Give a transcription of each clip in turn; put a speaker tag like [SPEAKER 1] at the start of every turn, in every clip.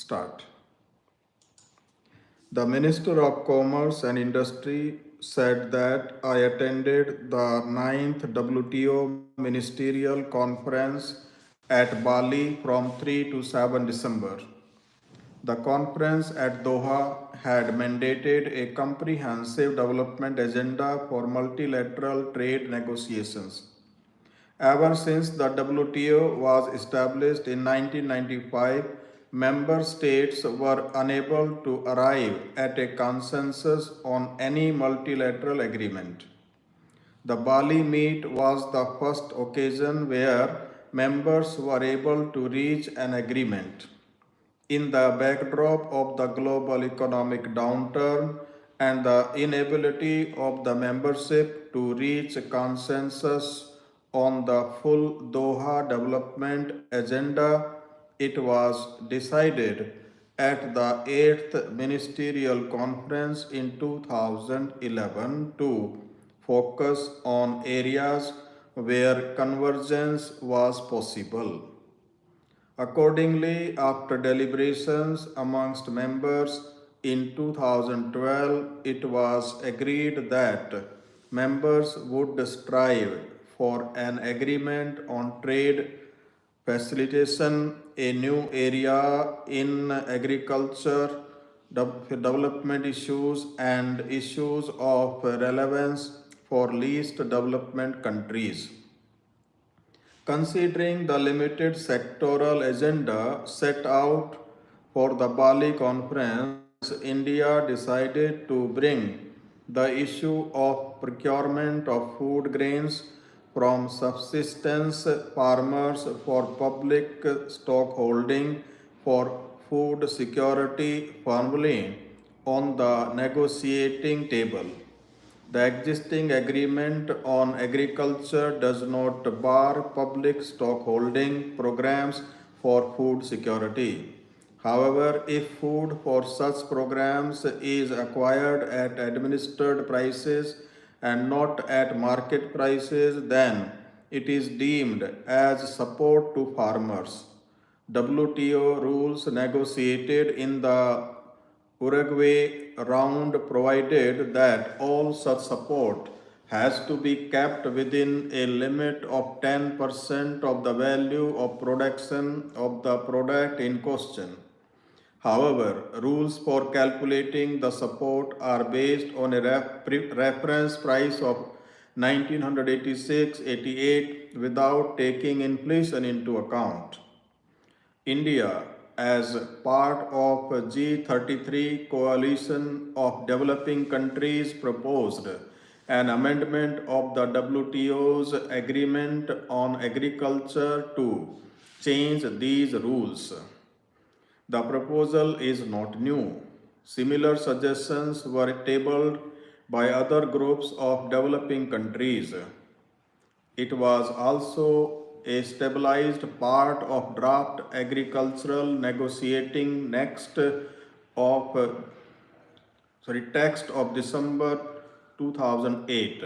[SPEAKER 1] Start. The Minister of Commerce and Industry said that I attended the 9th WTO Ministerial Conference at Bali from 3 to 7 December. The conference at Doha had mandated a comprehensive development agenda for multilateral trade negotiations. Ever since the WTO was established in 1995, member states were unable to arrive at a consensus on any multilateral agreement. The Bali meet was the first occasion where members were able to reach an agreement. In the backdrop of the global economic downturn and the inability of the membership to reach a consensus on the full Doha development agenda, it was decided at the 8th Ministerial Conference in 2011 to focus on areas where convergence was possible. Accordingly, after deliberations amongst members in 2012, it was agreed that members would strive for an agreement on trade facilitation, a new area in agriculture, development issues, and issues of relevance for least developed countries. Considering the limited sectoral agenda set out for the Bali conference, India decided to bring the issue of procurement of food grains from subsistence farmers for public stockholding for food security firmly on the negotiating table. The existing agreement on agriculture does not bar public stockholding programs for food security. However, if food for such programs is acquired at administered prices and not at market prices, then it is deemed as support to farmers. WTO rules negotiated in the Uruguay round provided that all such support has to be kept within a limit of 10% of the value of production of the product in question. However, rules for calculating the support are based on a reference price of 1986-88 without taking inflation into account. India, as part of G33 coalition of developing countries, proposed an amendment of the WTO's agreement on agriculture to change these rules. The proposal is not new. Similar suggestions were tabled by other groups of developing countries. It was also a stabilized part of draft agricultural negotiating text of December 2008.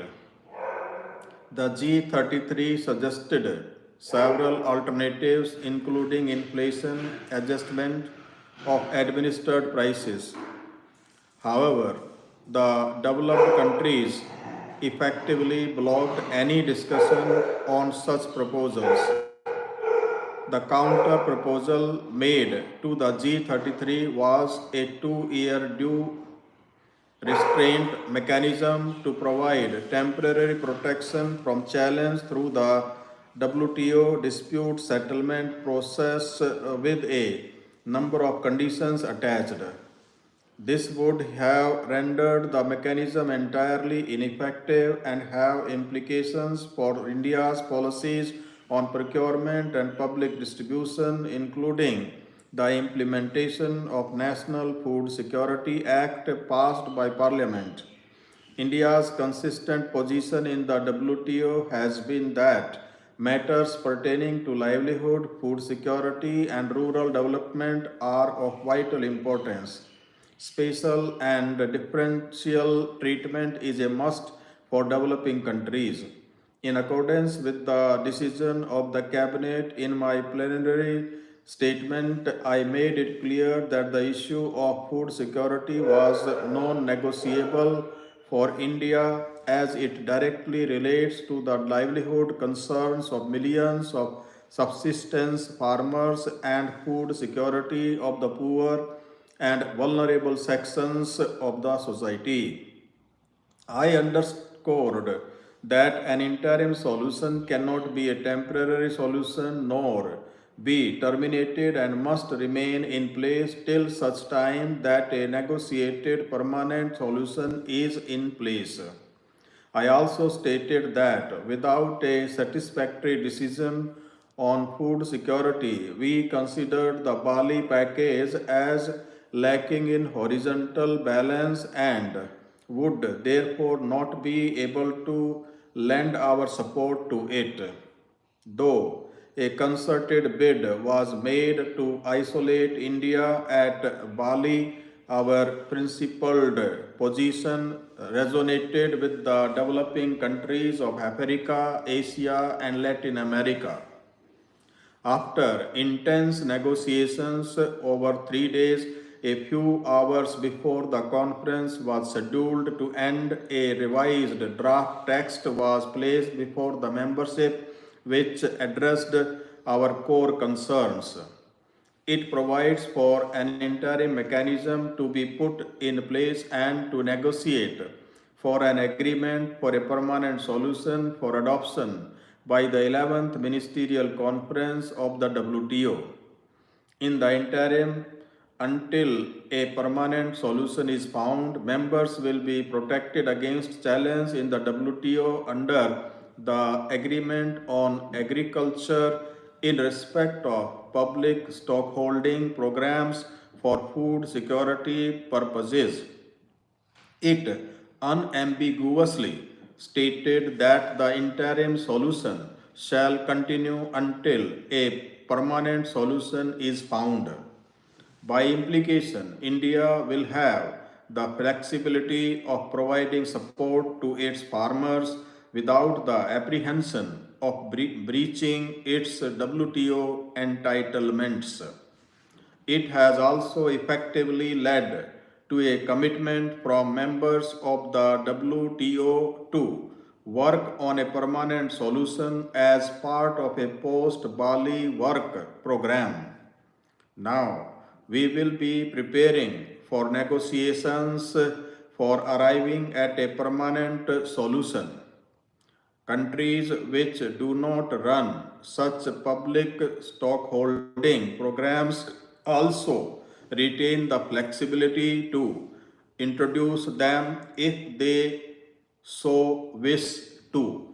[SPEAKER 1] The G33 suggested several alternatives including inflation adjustment of administered prices. However, the developed countries effectively blocked any discussion on such proposals. The counter proposal made to the G33 was a 2-year due restraint mechanism to provide temporary protection from challenge through the WTO dispute settlement process with a number of conditions attached. This would have rendered the mechanism entirely ineffective and have implications for India's policies on procurement and public distribution, including the implementation of National Food Security Act passed by Parliament. India's consistent position in the WTO has been that matters pertaining to livelihood, food security, and rural development are of vital importance. Special and differential treatment is a must for developing countries. In accordance with the decision of the Cabinet in my plenary statement, I made it clear that the issue of food security was non-negotiable for India as it directly relates to the livelihood concerns of millions of subsistence farmers and food security of the poor and vulnerable sections of the society. I underscored that an interim solution cannot be a temporary solution nor be terminated and must remain in place till such time that a negotiated permanent solution is in place. I also stated that without a satisfactory decision on food security, we considered the Bali package as lacking in horizontal balance and would therefore not be able to lend our support to it. Though a concerted bid was made to isolate India at Bali, our principled position resonated with the developing countries of Africa, Asia, and Latin America. After intense negotiations over 3 days, a few hours before the conference was scheduled to end, a revised draft text was placed before the membership, which addressed our core concerns. It provides for an interim mechanism to be put in place and to negotiate for an agreement for a permanent solution for adoption by the 11th Ministerial Conference of the WTO. In the interim, until a permanent solution is found, members will be protected against challenge in the WTO under the Agreement on Agriculture in respect of public stockholding programs for food security purposes. It unambiguously stated that the interim solution shall continue until a permanent solution is found. By implication, India will have the flexibility of providing support to its farmers without the apprehension of breaching its WTO entitlements. It has also effectively led to a commitment from members of the WTO to work on a permanent solution as part of a post-Bali work program. Now, we will be preparing for negotiations for arriving at a permanent solution. Countries which do not run such public stockholding programs also retain the flexibility to introduce them if they so wish to.